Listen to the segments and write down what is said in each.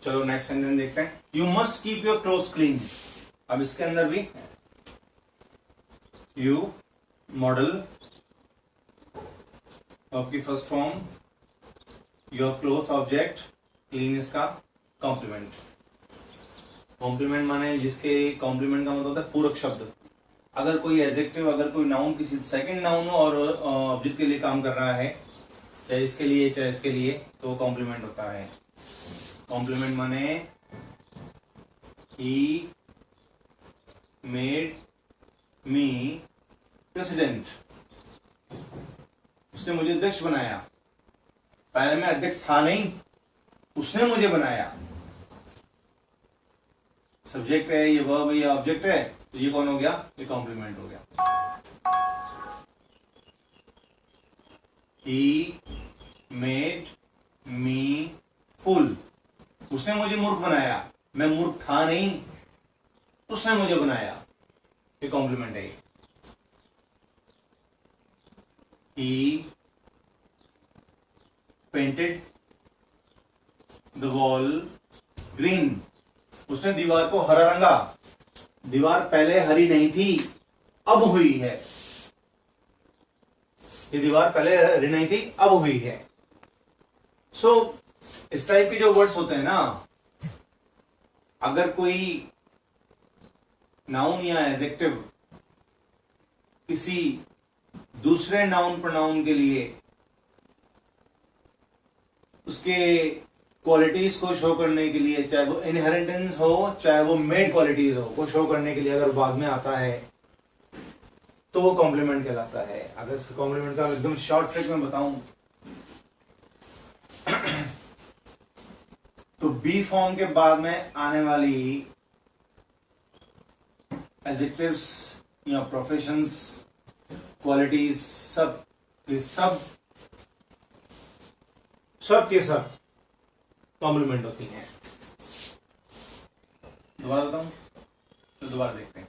चलो next sentence देखते हैं। You must keep your clothes clean. अब इसके अंदर भी यू मॉडल आपकी first form, your clothes object, clean इसका कॉम्प्लीमेंट। कॉम्प्लीमेंट माने जिसके कॉम्प्लीमेंट का मतलब होता है पूरक शब्द। अगर कोई एडजेक्टिव, अगर कोई नाउन किसी सेकंड नाउन और ऑब्जेक्ट के लिए काम कर रहा है, चाहे इसके लिए चाहे इसके लिए, तो कॉम्प्लीमेंट होता है। कॉम्प्लीमेंट माने ही मेड मी प्रेसिडेंट। उसने मुझे अध्यक्ष बनाया। पहले मैं अध्यक्ष था नहीं, उसने मुझे बनाया। सब्जेक्ट है, ये वर्ब है, ये ऑब्जेक्ट है, तो ये कौन हो गया? ये कॉम्प्लीमेंट हो गया। He made me fool। उसने मुझे मूर्ख बनाया। मैं मूर्ख था नहीं, उसने मुझे बनाया। ये कॉम्प्लीमेंट है। He painted the wall green। उसने दीवार को हरा रंगा। दीवार पहले हरी नहीं थी, अब हुई है। ये दीवार पहले हरी नहीं थी, अब हुई है। सो इस टाइप के जो वर्ड्स होते हैं ना, अगर कोई नाउन या एडजेक्टिव किसी दूसरे नाउन प्रोनाउन के लिए उसके क्वालिटीज को शो करने के लिए, चाहे वो इनहेरिटेंस हो चाहे वो मेड क्वालिटीज हो, को शो करने के लिए अगर बाद में आता है तो वो कॉम्प्लीमेंट कहलाता है। अगर इसका कॉम्प्लीमेंट का एकदम शॉर्ट ट्रिक में बताऊं तो बी फॉर्म के बाद में आने वाली एडजेक्टिव्स या प्रोफेशंस, क्वालिटीज, सब के सब कॉम्प्लीमेंट होती हैं। दोबारा बताऊं तो दोबारा देखते हैं।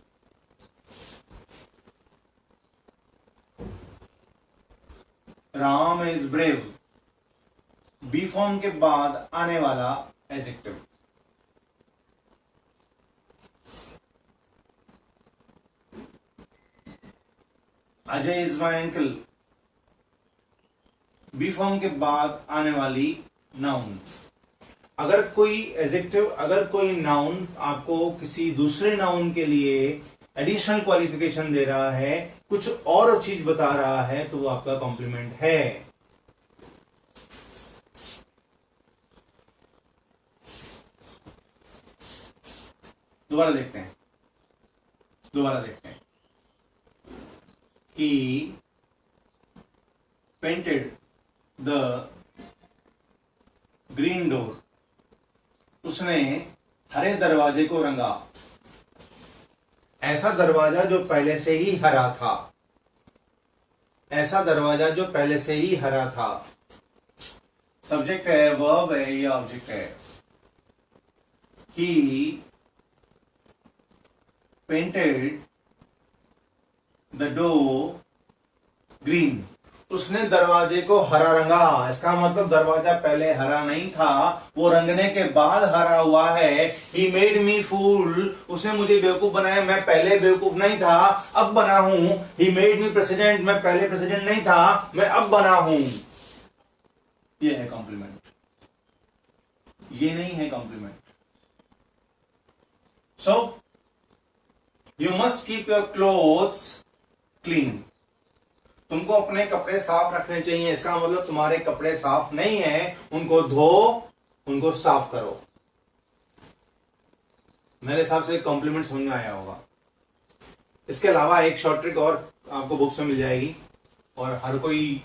Ram is brave, B form के बाद आने वाला adjective. Ajay is my uncle, B form के बाद आने वाली नाउन। अगर कोई एडजेक्टिव, अगर कोई नाउन आपको किसी दूसरे नाउन के लिए एडिशनल क्वालिफिकेशन दे रहा है, कुछ और चीज बता रहा है, तो वो आपका कॉम्प्लीमेंट है। दोबारा देखते हैं। He painted the green door। उसने हरे दरवाजे को रंगा। ऐसा दरवाजा जो पहले से ही हरा था। ऐसा दरवाजा जो पहले से ही हरा था। सब्जेक्ट है, वर्ब है, ये ऑब्जेक्ट है। He painted the door green। उसने दरवाजे को हरा रंगा। इसका मतलब दरवाजा पहले हरा नहीं था, वो रंगने के बाद हरा हुआ है। He made me fool। उसने मुझे बेवकूफ बनाया। मैं पहले बेवकूफ नहीं था, अब बना हूं। He made me president। मैं पहले प्रेसिडेंट नहीं था, मैं अब बना हूं। ये है कॉम्प्लीमेंट, ये नहीं है complement. So you must keep your clothes clean. तुमको अपने कपड़े साफ रखने चाहिए। इसका मतलब तुम्हारे कपड़े साफ नहीं है, उनको धो, उनको साफ करो। मेरे हिसाब से कॉम्प्लीमेंट समझ में आया होगा। इसके अलावा एक शॉर्ट ट्रिक और आपको बुक्स में मिल जाएगी और हर कोई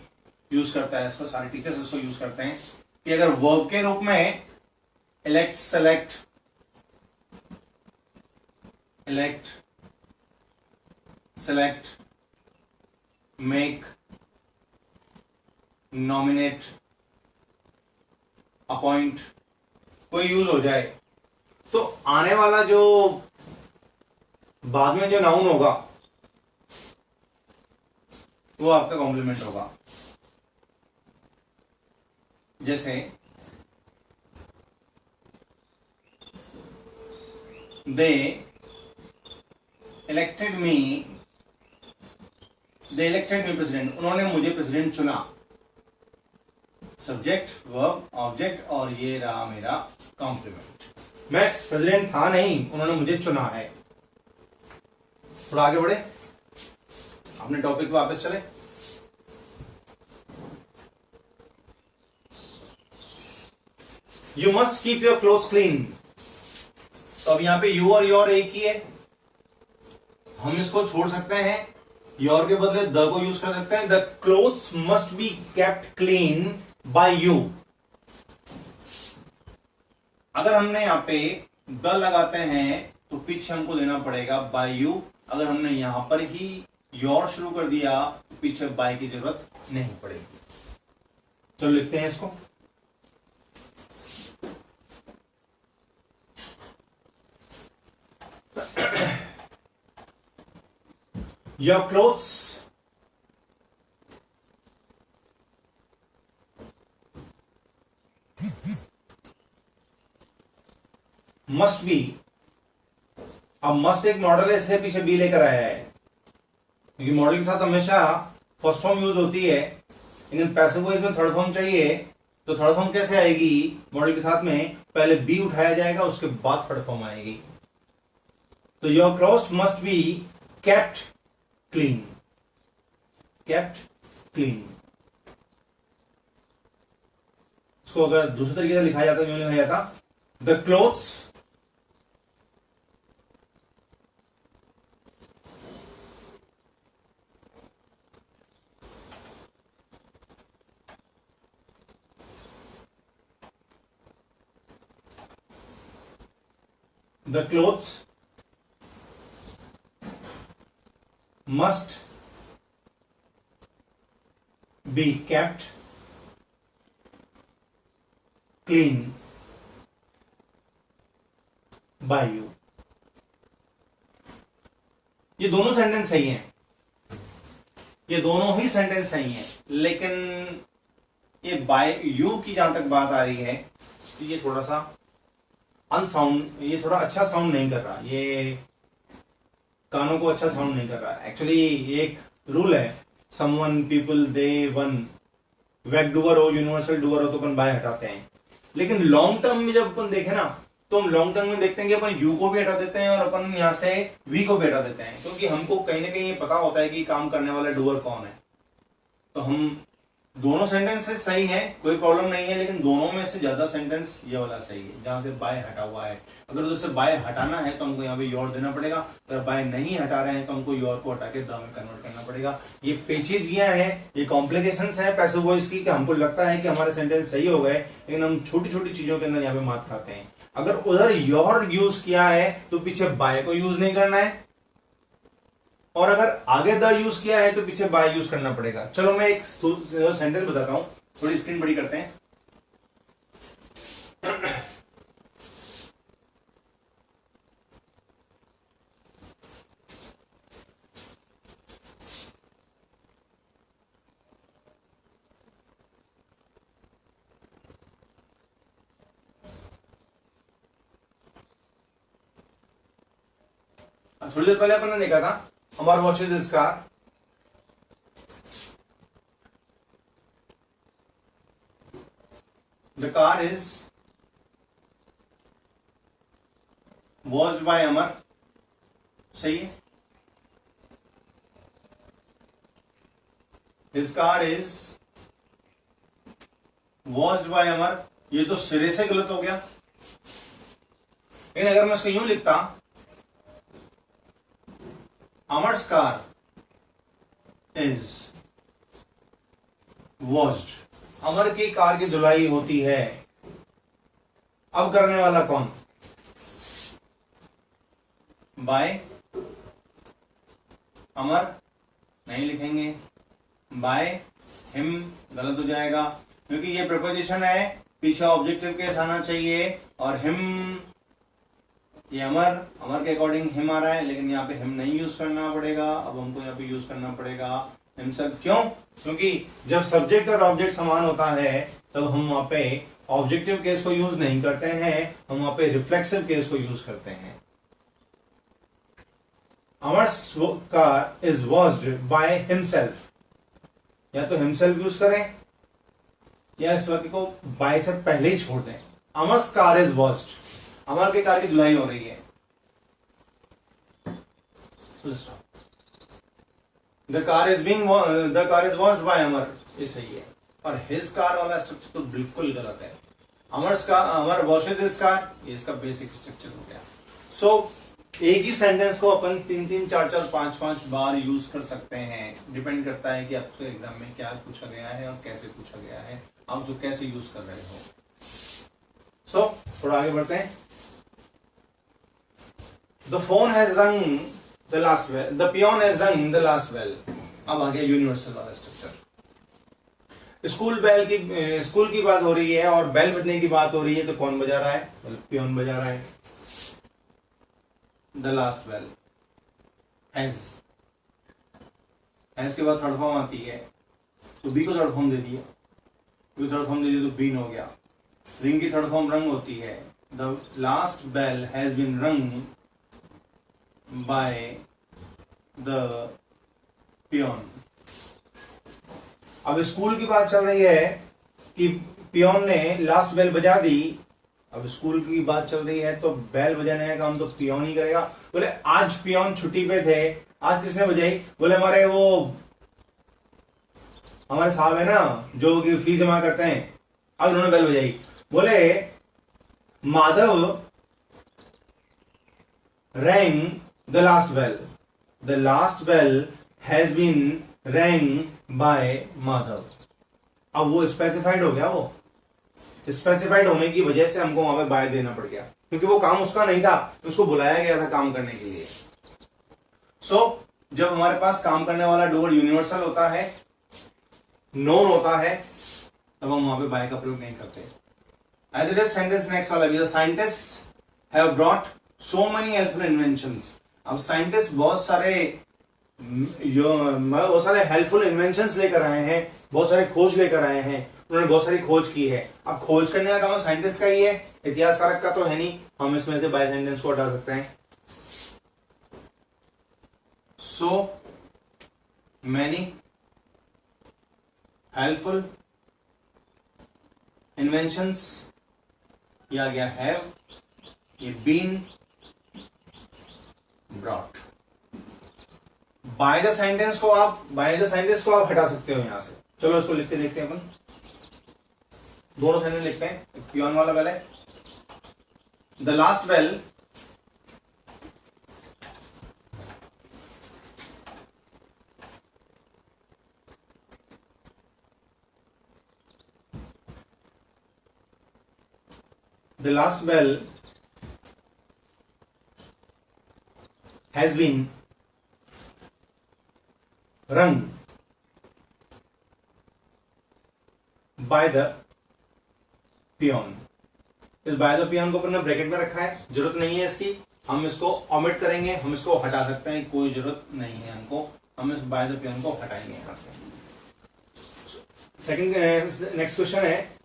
यूज करता है इसको, सारे टीचर्स इसको यूज करते हैं कि अगर वर्ब के रूप में elect, select, make, nominate, appoint कोई यूज हो जाए, तो आने वाला जो बाद में जो नाउन होगा वो आपका कॉम्प्लीमेंट होगा। जैसे दे इलेक्टेड मी प्रेसिडेंट, उन्होंने मुझे प्रेसिडेंट चुना। सब्जेक्ट, वर्ब, ऑब्जेक्ट और ये रहा मेरा कॉम्प्लीमेंट। मैं प्रेसिडेंट था नहीं, उन्होंने मुझे चुना है। थोड़ा आगे बढ़े, अपने टॉपिक पे वापस चले। You must keep your clothes clean. तो अब यहां पे यू और योर एक ही है, हम इसको छोड़ सकते हैं, योर के बदले द को यूज कर सकते हैं। The clothes must be kept clean bye you. अगर हमने यहां पे द लगाते हैं तो पीछे हमको देना पड़ेगा बाय यू। अगर हमने यहां पर ही योर शुरू कर दिया तो पीछे बाय की जरूरत नहीं पड़ेगी। चलो लिखते हैं इसको। Your clothes must be, अब मस्ट एक मॉडल है इसलिए पीछे बी लेकर आया है, क्योंकि मॉडल के साथ हमेशा फर्स्ट फॉर्म यूज होती है, लेकिन पैसिव वॉइस में थर्ड फॉर्म चाहिए। तो थर्ड फॉर्म कैसे आएगी मॉडल के साथ में? पहले बी उठाया जाएगा, उसके बाद थर्ड फॉर्म आएगी। तो your clothes must be kept clean, kept clean. इसको अगर दूसरे तरीके से लिखा जाता, यूं लिखा जाता, the clothes must be kept clean by you। ये दोनों सेंटेंस सही हैं, ये दोनों ही सेंटेंस सही हैं, लेकिन ये बाय यू की जहां तक बात आ रही है तो ये थोड़ा सा अनसाउंड, ये थोड़ा अच्छा साउंड नहीं कर रहा, ये कानों को अच्छा साउंड नहीं कर रहा। एक्चुअली एक रूल है, समवन, पीपल, दे, वन, वेक डूअर हो, यूनिवर्सल डूअर हो तो अपन बाय हटाते हैं। लेकिन लॉन्ग टर्म में जब अपन देखें ना, तो हम लॉन्ग टर्म में देखते हैं कि अपन यू को भी हटा देते हैं और अपन यहां से वी को भी हटा देते हैं, क्योंकि हमको कहीं ना कहीं पता होता है कि काम करने वाला डूअर कौन है। तो हम दोनों सेंटेंसेस सही हैं, कोई प्रॉब्लम नहीं है, लेकिन दोनों में से ज्यादा सेंटेंस ये वाला सही है जहां से बाय हटा हुआ है। अगर उसे बाय हटाना है तो हमको यहाँ पे योर देना पड़ेगा, अगर बाय नहीं हटा रहे हैं तो हमको योर को हटा के द में कन्वर्ट करना पड़ेगा। ये पेचीदगियां हैं, ये कॉम्प्लिकेशंस हैं पैसिव वॉइस की, कि हमको लगता है कि हमारे सेंटेंस सही हो गए, लेकिन हम छोटी छोटी चीजों के अंदर यहाँ पे मात खाते हैं। अगर उधर योर यूज किया है तो पीछे बाय को यूज नहीं करना है, और अगर आगे द यूज किया है तो पीछे बाय यूज करना पड़ेगा। चलो मैं एक सेंटेंस बताता हूं, थोड़ी स्क्रीन बड़ी करते हैं। थोड़ी देर पहले अपन ने देखा था Amar washes his car. The car is washed by Amar, सही है। His car is washed by Amar, ये तो सिरे से गलत हो गया। लेकिन अगर मैं इसको यूं लिखता, Amar's car is washed, अमर की कार की धुलाई होती है। अब करने वाला कौन? बाय अमर नहीं लिखेंगे, बाय हिम गलत हो जाएगा, क्योंकि ये प्रपोजिशन है, पीछे ऑब्जेक्टिव केस आना चाहिए, और हिम, ये अमर के अकॉर्डिंग हिम आ रहा है, लेकिन यहाँ पे हिम नहीं यूज करना पड़ेगा, अब हमको यहाँ पे यूज करना पड़ेगा हिमसेल्फ। क्यों? क्योंकि जब सब्जेक्ट और ऑब्जेक्ट समान होता है तब हम वहां पे ऑब्जेक्टिव केस को यूज नहीं करते हैं, हम वहां पे रिफ्लेक्सिव केस को यूज करते हैं। Amar's car is washed by himself, या तो हिमसेल्फ यूज करें या इस वाक्य को बाय से पहले ही छोड़ दें। Amar's car is washed, Amar के कार की धुलाई हो रही है। The car is washed by Amar, ये सही है। और हिज कार वाला स्ट्रक्चर तो बिल्कुल गलत है। अमर वॉशेज हिज कार, ये इसका बेसिक स्ट्रक्चर हो गया। सो एक ही सेंटेंस को अपन 3-3, 4-4, 5-5 बार यूज कर सकते हैं। डिपेंड करता है कि आपसे एग्जाम में क्या पूछा गया है और कैसे पूछा गया है, आप उसको कैसे यूज कर रहे हो। सो थोड़ा आगे बढ़ते हैं। The phone has rung the last bell, the peon has rung the last bell. अब आ गया यूनिवर्सल वाला स्ट्रक्चर। स्कूल की बात हो रही है और बेल बजने की बात हो रही है, तो कौन बजा रहा है? पियोन बजा रहा है। द लास्ट बेल, हैज के बाद थर्ड फॉर्म आती है, तो बी को थर्ड फॉर्म दे दिया, तो बीन हो गया। रिंग की थर्ड फॉर्म रंग होती है। The last bell has been rung by the peon. अब स्कूल की बात चल रही है कि पियोन ने लास्ट बेल बजा दी। अब स्कूल की बात चल रही है तो बेल बजाने का काम तो पियोन ही करेगा। बोले आज पियोन छुट्टी पे थे, आज किसने बजाई? बोले हमारे साहब है ना जो कि फीस जमा करते हैं, आज उन्होंने बेल बजाई। बोले Madhav rang the last bell, the last bell has been rung by Madhav. अब वो स्पेसिफाइड हो गया, वो स्पेसिफाइड होने की वजह से हमको वहां पे बाय देना पड़ गया, क्योंकि वो काम उसका नहीं था, उसको बुलाया गया था काम करने के लिए। सो जब हमारे पास काम करने वाला डूअर यूनिवर्सल होता है, नोन होता है, तब हम वहां पे बाय का प्रयोग नहीं करते। As it is sentence next वाला भी, the scientist have brought so many helpful inventions. अब साइंटिस्ट बहुत सारे हेल्पफुल इन्वेंशंस लेकर आए हैं, बहुत सारे खोज लेकर आए हैं, उन्होंने बहुत सारी खोज की है। अब खोज करने का काम साइंटिस्ट का ही है, इतिहासकारक का तो है नहीं। हम इसमें से बाय सेंटेंस को हटा सकते हैं। सो मैनी हेल्पफुल इन्वेंशंस, ये आ गया हैव, ये been brought. By the sentence को आप हटा सकते हो यहां से। चलो इसको लिख के देखते हैं अपन, दोनों सेंटेंस लिखते हैं। पियोन वाला बेल है, the last bell has been rung by the peon. इस बाय द पियोन को अपन ने ब्रैकेट में रखा है, जरूरत नहीं है इसकी, हम इसको ओमिट करेंगे, हम इसको हटा सकते हैं, कोई जरूरत नहीं है हमको, हम इस बाय द पियोन को हटाएंगे यहां से। सेकंड नेक्स्ट क्वेश्चन है,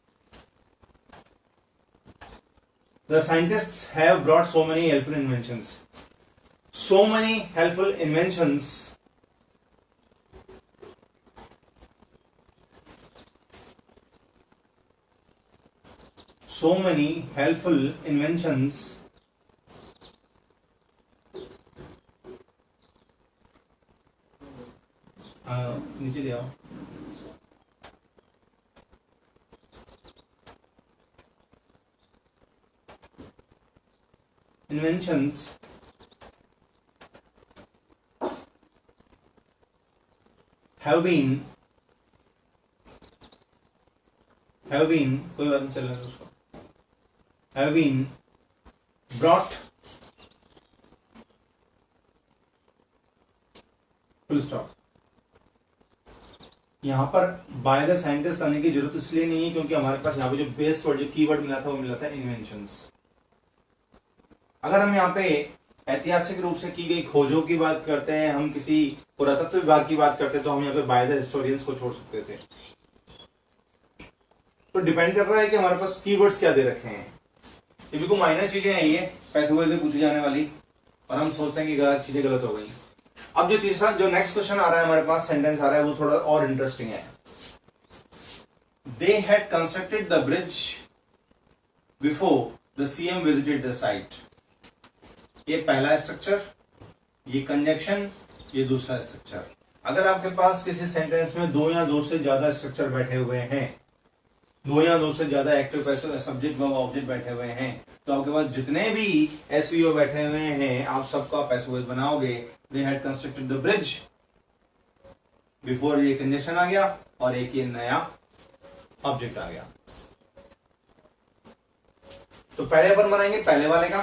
the scientists have brought so many helpful inventions. So many helpful inventions नीचे ले आओ। Inventions have been कोई बात नहीं, चल रहा है उसको, have been brought full stop. यहां पर बाय द साइंटिस्ट करने की जरूरत इसलिए नहीं है क्योंकि हमारे पास यहाँ पे जो बेस वर्ड, जो कीवर्ड मिला था वो मिला था इन्वेंशंस। अगर हम यहाँ पे ऐतिहासिक रूप से की गई खोजों की बात करते हैं, हम किसी पुरातत्व विभाग की बात करते हैं, तो हम यहाँ पे बाय द हिस्टोरियंस को छोड़ सकते थे। तो डिपेंड कर रहा है कि हमारे पास कीवर्ड्स क्या दे रखे हैं। ये बिल्कुल माइनर चीजें हैं, ये पैसे वैसे पूछी जाने वाली, और हम सोचते हैं कि गलत चीजें गलत हो गई। अब जो तीसरा जो नेक्स्ट क्वेश्चन आ रहा है हमारे पास, सेंटेंस आ रहा है, वो थोड़ा और इंटरेस्टिंग है। दे had constructed the bridge before the CM visited the site. ये पहला स्ट्रक्चर, ये कंजक्शन, ये दूसरा स्ट्रक्चर। अगर आपके पास किसी सेंटेंस में दो या दो से ज्यादा स्ट्रक्चर बैठे हुए हैं, दो या दो से ज्यादा active passive subject verb object बैठे हुए हैं, तो आपके पास जितने भी एसवीओ बैठे हुए हैं आप सबका पैसिव वॉइस बनाओगे। दे had constructed the bridge before, ये कंजक्शन आ गया, और एक ये नया ऑब्जेक्ट आ गया। तो पहले अपन बनाएंगे पहले वाले का,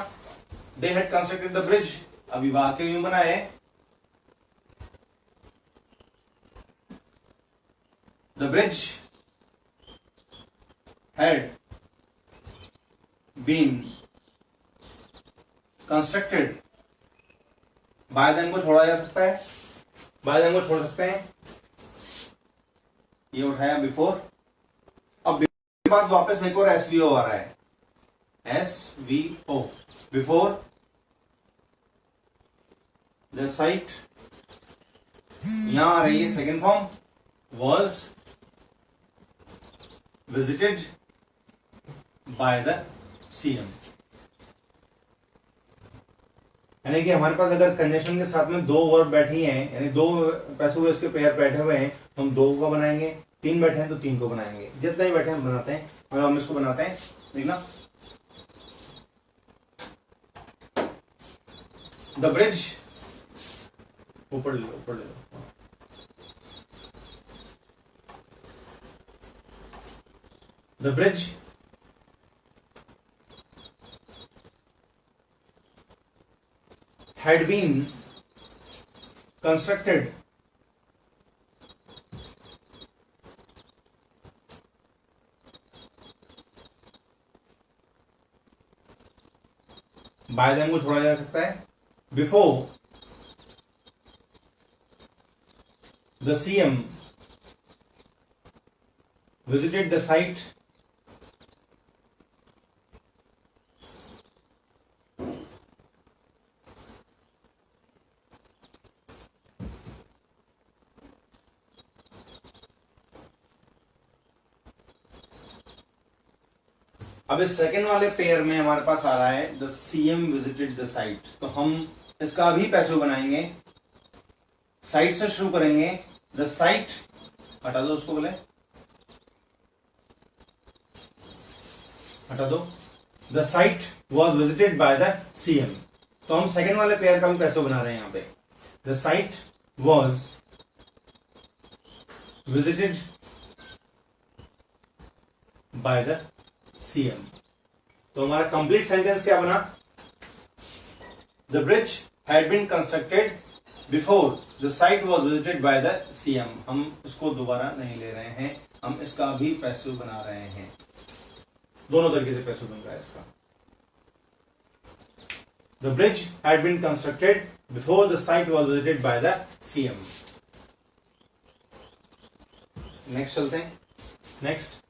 they had constructed the bridge. अभी वाक्य यूं बना है, the bridge had been constructed, by then को छोड़ा जा सकता है, बाय देन को छोड़ सकते हैं, ये उठाया बिफोर। अब के बाद वापस एक और एसवीओ आ रहा है, एसवीओ बिफोर द साइट, यहां आ रही है second form, was visited by the CM. यानी कि हमारे पास अगर कंजक्शन के साथ में दो वर्ब बैठी हैं, यानी दो पैसिव वॉइस के पेयर बैठे हुए हैं, हम दो को बनाएंगे, तीन बैठे हैं तो तीन को बनाएंगे, जितने ही बैठे हैं हम बनाते हैं, और हम इसको बनाते हैं, देखना। द ब्रिज, ऊपर ले लो, ऊपर ले लो। The bridge had been constructed by then को छोड़ा जा सकता है, before the CM visited the site, अब इस सेकेंड वाले पेयर में हमारे पास आ रहा है the CM visited the site, तो हम इसका भी पैसिव बनाएंगे, साइट से शुरू करेंगे। द साइट, हटा दो उसको, बोले हटा दो। The site was visited by the CM, तो हम सेकेंड वाले पेयर का भी पैसिव बना रहे हैं यहां पे। The site was visited by the CM, तो हमारा कंप्लीट सेंटेंस क्या बना? The bridge had been constructed before the site was visited by the CM. हम इसको दोबारा नहीं ले रहे हैं, हम इसका भी पैसिव बना रहे हैं, दोनों तरीके से पैसिव बन रहा है इसका। The bridge had been constructed before the site was visited by the CM. Next चलते हैं। Next,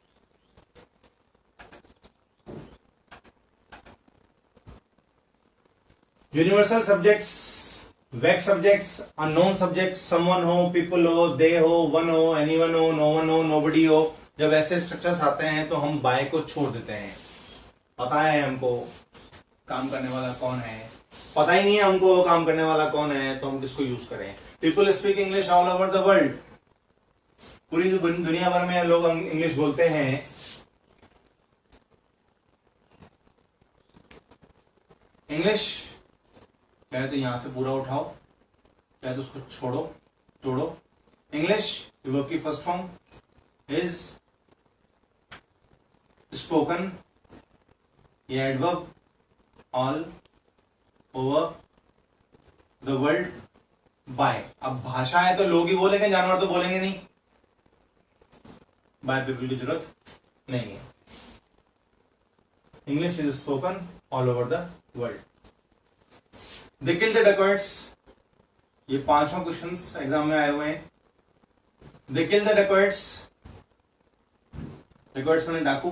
universal subjects, vague subjects, unknown subjects, someone हो, पीपल हो, दे हो, वन हो, एनीवन हो, नो वन हो, नोबडी हो। जब ऐसे स्ट्रक्चर्स आते हैं तो हम बाय को छोड़ देते हैं। पता है हमको काम करने वाला कौन है, पता ही नहीं है हमको काम करने वाला कौन है, तो हम किसको यूज करें? People speak English all over the world, पूरी दुनिया भर में लोग इंग्लिश बोलते हैं। इंग्लिश चाहे तो यहां से पूरा उठाओ, चाहे तो उसको छोड़ो, तोड़ो। इंग्लिश वर्ब की फर्स्ट फॉर्म इज स्पोकन, ये adverb all over the world by. अब भाषा है तो लोग ही बोलेंगे, जानवर तो बोलेंगे नहीं, बाय पीपल की जरूरत नहीं है। English is spoken all over the world. They kill the dacoits, ये पांचों क्वेश्चंस एग्जाम में आए हुए हैं। They kill the dacoits, dacoits मैंने डाकू।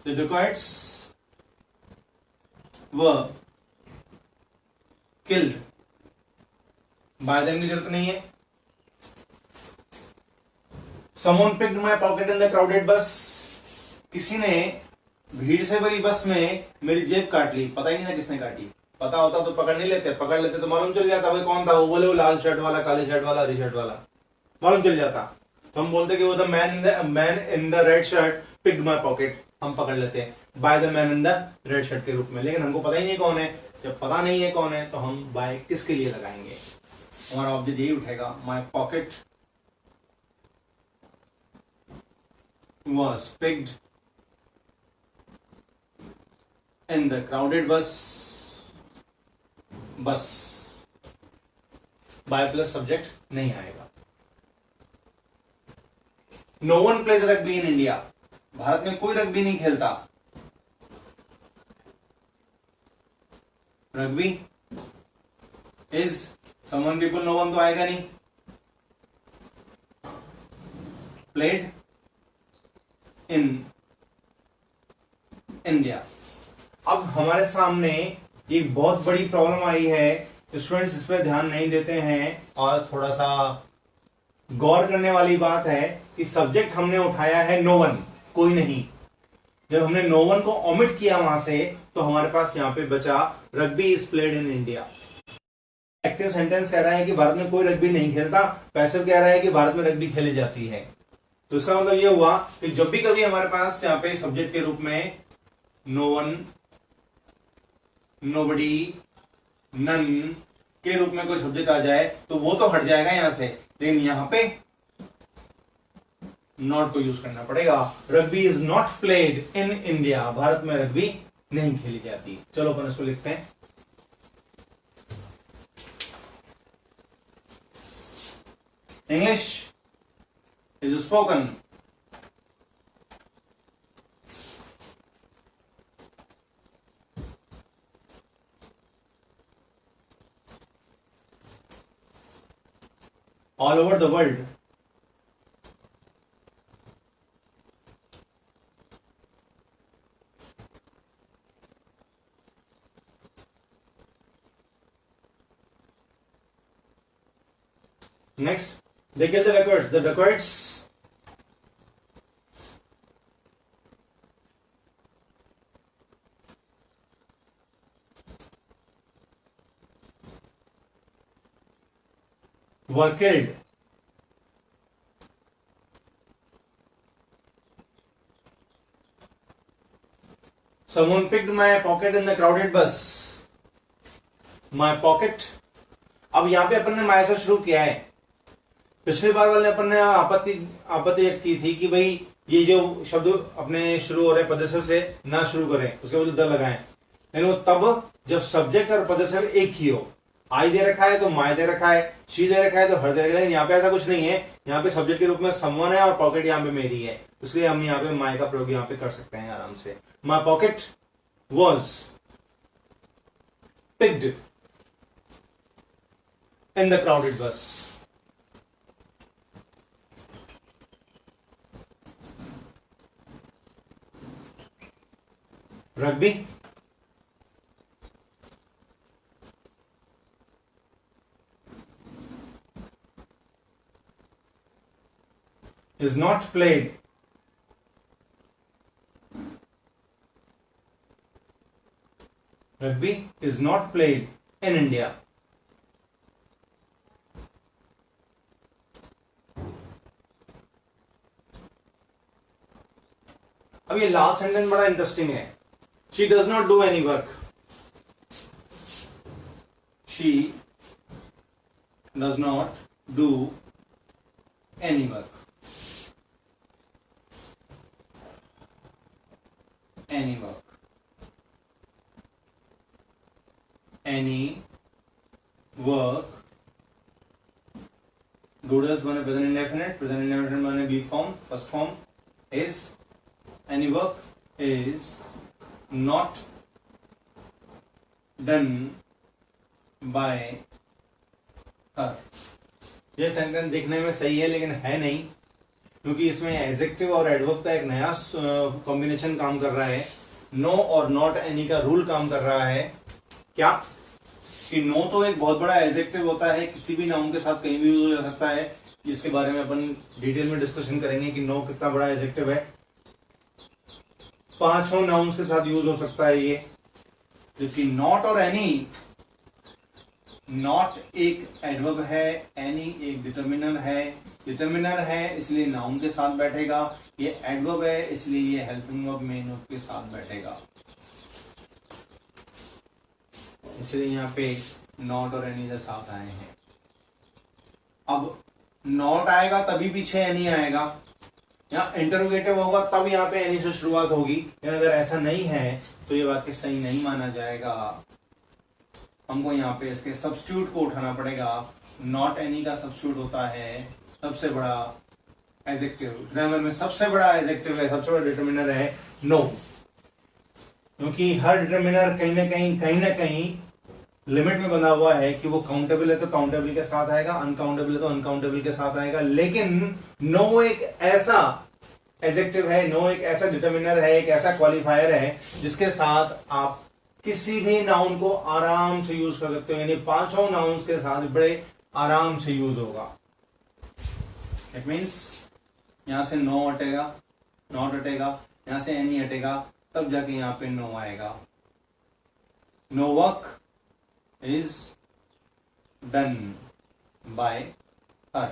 The dacoits were killed, by them की जरूरत नहीं है। Someone picked my pocket in the crowded bus, किसी ने भीड़ से भरी बस में मेरी जेब काट ली, पता ही नहीं था किसने काटी। पता होता तो पकड़ नहीं लेते, पकड़ लेते तो मालूम चल जाता भाई कौन था वो। बोले वो लाल शर्ट वाला, काली शर्ट वाला, हरी शर्ट वाला, मालूम चल जाता। तो हम बोलते कि वो the man in the red shirt picked my pocket, हम पकड़ लेते हैं by the man in the red shirt के रूप में। लेकिन हमको पता ही नहीं कौन है। जब पता नहीं है कौन है तो हम बाय किसके लिए लगाएंगे, हमारा ऑब्जेक्ट यही उठेगा, my pocket was picked in the crowded bus by plus subject नहीं आएगा। No one plays rugby in India, भारत में कोई रग्बी नहीं खेलता। Rugby is someone people, no one तो आएगा नहीं। Played in India. अब हमारे सामने एक बहुत बड़ी प्रॉब्लम आई है, स्टूडेंट्स इस पर ध्यान नहीं देते हैं और थोड़ा सा गौर करने वाली बात है कि सब्जेक्ट हमने उठाया है नो वन, कोई नहीं। जब हमने नो वन को ओमिट किया वहां से तो हमारे पास यहां पे बचा rugby is played in India. Active sentence कह रहा है कि भारत में कोई रग्बी नहीं खेलता, पैसिव कह रहा है कि भारत में रग्बी खेली जाती है। तो इसका मतलब यह हुआ कि जब भी कभी हमारे पास यहां पे सब्जेक्ट के रूप में नो वन, नोबडी, नन के रूप में कोई सब्जेक्ट आ जाए तो वो तो हट जाएगा यहां से, लेकिन यहां पे नॉट को यूज करना पड़ेगा। Rugby is not played in India, भारत में रग्बी नहीं खेली जाती। चलो अपन इसको लिखते हैं। English is spoken all over the world. Next, they kill the dacoits. The dacoits were killed. Someone picked my pocket in the crowded bus. My pocket. अब यहां पे अपन ने माय से शुरू किया है। पिछली बार वाले अपन ने आपत्ति की थी कि भाई ये जो शब्द अपने शुरू हो रहे पजेसिव से ना शुरू करें, उसके वजह द लगाएं। लेकिन वो तब जब सब्जेक्ट और पजेसिव एक ही हो। आई दे रखा है तो माय दे रखा है, शी दे रखा है तो हर दे रखा है। यहाँ पे ऐसा कुछ नहीं है, यहाँ पे सब्जेक्ट के रूप में समवन है और पॉकेट यहाँ पे मेरी है, इसलिए हम यहाँ पे माय का प्रयोग यहाँ पे कर सकते हैं आराम से। My pocket was picked in the crowded bus. Rugby is not played rugby is not played in India. अब ये लास्ट सेंटेंस बड़ा इंटरेस्टिंग है। She does not do any work. She does not do any work. Any work. Any work. Do does बने present indefinite. Present indefinite बने be form. First form is any work is not done by her. ये sentence दिखने में सही है लेकिन है नहीं, क्योंकि इसमें एडजेक्टिव और एडवर्ब का एक नया कॉम्बिनेशन काम कर रहा है। नो और नॉट एनी का रूल काम कर रहा है। क्या कि नो तो एक बहुत बड़ा एडजेक्टिव होता है, किसी भी नाउन के साथ कहीं भी यूज हो जा सकता है। इसके बारे में अपन डिटेल में डिस्कशन करेंगे कि नो कितना बड़ा एडजेक्टिव है। 5 नाउन्स के साथ यूज हो सकता है ये। जबकि नॉट और एनी, नॉट एक एडवर्ब है, एनी एक डिटर्मिनर है। डिटर्मिनर है इसलिए नाउन के साथ बैठेगा, ये एडवर्ब है इसलिए ये हेल्पिंग वर्ब मेन वर्ब के साथ बैठेगा। इसलिए यहाँ पे नॉट और एनी के साथ आए हैं। अब नॉट आएगा तभी पीछे एनी आएगा, यहाँ इंटरोगेटिव होगा तब यहाँ पे एनी से शुरुआत होगी। अगर ऐसा नहीं है तो ये वाक्य सही नहीं माना जाएगा। हमको यहाँ पे इसके सब्स्टिट्यूट को उठाना पड़ेगा। नॉट एनी का सब्स्टिट्यूट होता है सबसे बड़ा एडजेक्टिव। ग्रामर में सबसे बड़ा एडजेक्टिव है, सबसे बड़ा डिटरमिनर है नो, क्योंकि हर डिटरमिनर कहीं ना कहीं लिमिट में बना हुआ है कि वो काउंटेबल है तो काउंटेबल के साथ आएगा, अनकाउंटेबल है तो अनकाउंटेबल के साथ आएगा। लेकिन नो एक ऐसा एडजेक्टिव है, नो एक ऐसा डिटरमिनर है, एक ऐसा क्वालिफायर है जिसके साथ आप किसी भी नाउन को आराम से यूज कर सकते हो। यानी 5 नाउन्स के साथ बड़े आराम से यूज होगा। इट मीन्स यहां से नो हटेगा, नॉट हटेगा, यहां से एनी हटेगा, तब जाके यहां पे नो आएगा। No work is done by her.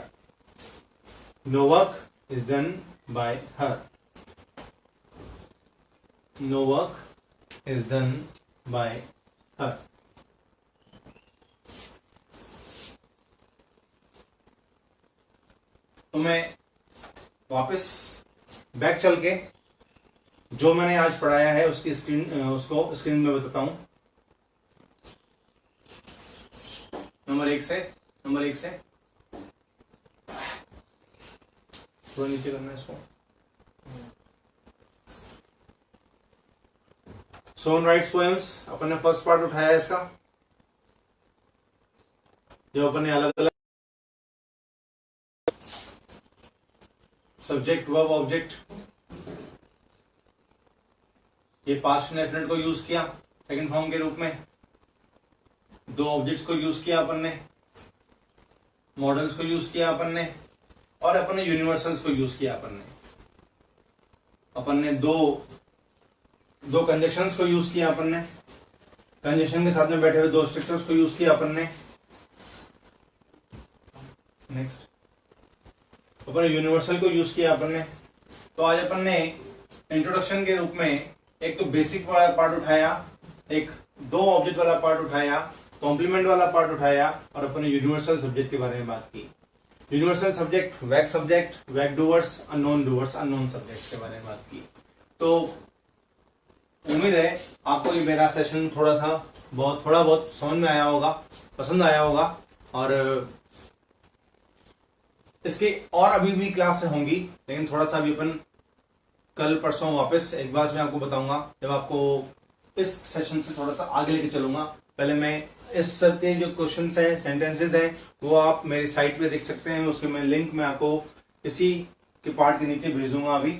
No work is done by her. No work is done by her. तो मैं वापस बैक चल के जो मैंने आज पढ़ाया है उसकी उसको स्क्रीन में बताता हूं। नंबर एक से थोड़ा नीचे करना है इसको। सोन राइट्स पोएम्स अपन ने फर्स्ट पार्ट उठाया है इसका, जो अपन ने अलग अलग सब्जेक्ट वर्ब ऑब्जेक्ट ये पास्ट डेफिनेट को यूज किया सेकंड फॉर्म के रूप में। 2 ऑब्जेक्ट्स को यूज किया अपन ने, मॉडल्स को यूज किया अपन ने, और अपन ने यूनिवर्सल्स को यूज किया अपन ने दो कंजक्शंस को यूज किया अपन ने, कंजक्शन के साथ में बैठे हुए 2 स्ट्रक्चर्स को यूज किया अपन ने। नेक्स्ट अपन ने यूनिवर्सल को यूज किया अपन ने। तो आज अपन ने इंट्रोडक्शन के रूप में एक तो बेसिक वाला पार्ट उठाया, एक 2 ऑब्जेक्ट वाला पार्ट उठाया, कॉम्प्लीमेंट वाला पार्ट उठाया, और अपन ने यूनिवर्सल सब्जेक्ट के बारे में बात की। Universal subject, vague doers, unknown doers, unknown subject के बारे में बात की। तो उम्मीद है आपको ये मेरा सेशन थोड़ा बहुत समझ में आया होगा, पसंद आया होगा। और इसकी और अभी भी क्लास होंगी, लेकिन थोड़ा सा अभी अपन कल परसों वापस एक बार मैं आपको बताऊंगा, जब आपको इस सेशन से थोड़ा सा आगे लेके चलूंगा। पहले मैं इस सब के जो क्वेश्चंस हैं, सेंटेंसेस हैं, वो आप मेरी साइट पे देख सकते हैं। उसके मैं लिंक में आपको इसी के पार्ट के नीचे भेज दूंगा, अभी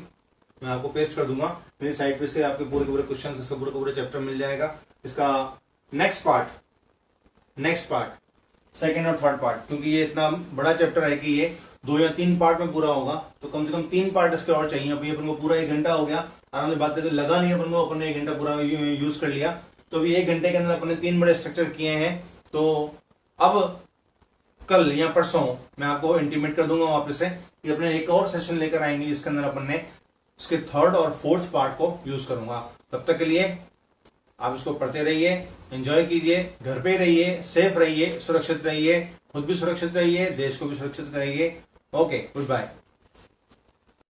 मैं आपको पेस्ट कर दूंगा मेरी साइट पे से। आपके पूरे के पूरे क्वेश्चन, इसका पूरे चैप्टर मिल जाएगा। इसका नेक्स्ट पार्ट सेकेंड और थर्ड पार्ट, क्योंकि ये इतना बड़ा चैप्टर है कि ये 2 या 3 पार्ट में पूरा होगा, तो कम से कम 3 पार्ट इसके और चाहिए। अभी अपन को पूरा 1 घंटा हो गया, आराम से बात करते लगा नहीं अपन को, अपन ने 1 घंटा पूरा यूज कर लिया। तो अभी 1 घंटे के अंदर अपन ने 3 बड़े स्ट्रक्चर किए हैं। तो अब कल या परसों मैं आपको इंटीमेट कर दूंगा वापस से कि अपने एक और सेशन लेकर आएंगे, जिसके अंदर अपन ने उसके 3rd और 4th पार्ट को यूज करूंगा। तब तक के लिए आप इसको पढ़ते रहिए, एंजॉय कीजिए, घर पे रहिए, सेफ रहिए, सुरक्षित रहिए, खुद भी सुरक्षित रहिए, देश को भी सुरक्षित रहिए। Okay, good bye.